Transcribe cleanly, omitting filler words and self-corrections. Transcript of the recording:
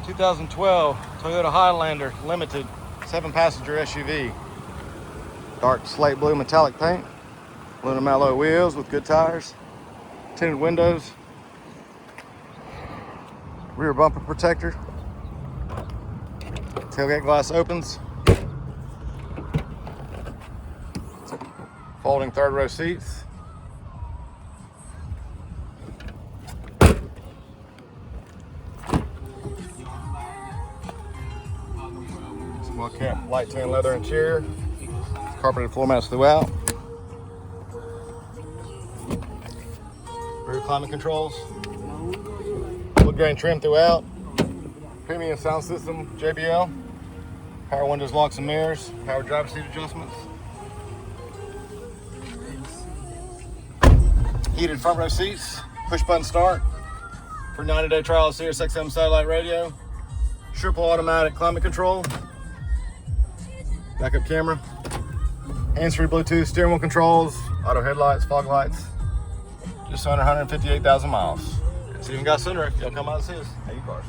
2012 Toyota Highlander Limited 7-passenger SUV. Dark slate blue metallic paint, aluminum alloy wheels with good tires, tinted windows, rear bumper protector, tailgate glass opens, folding third row seats, well kept light tan leather interior, carpeted floor mats throughout, rear climate controls, wood grain trim throughout, premium sound system, JBL, power windows, locks and mirrors, power driver seat adjustments, heated front row seats, push button start, for 90-day trial of Sirius XM satellite radio, triple automatic climate control, backup camera, hands-free Bluetooth, steering wheel controls, auto headlights, fog lights, just under 158,000 miles. It's even got sunroof. Y'all come out and see us. Hey, you cars.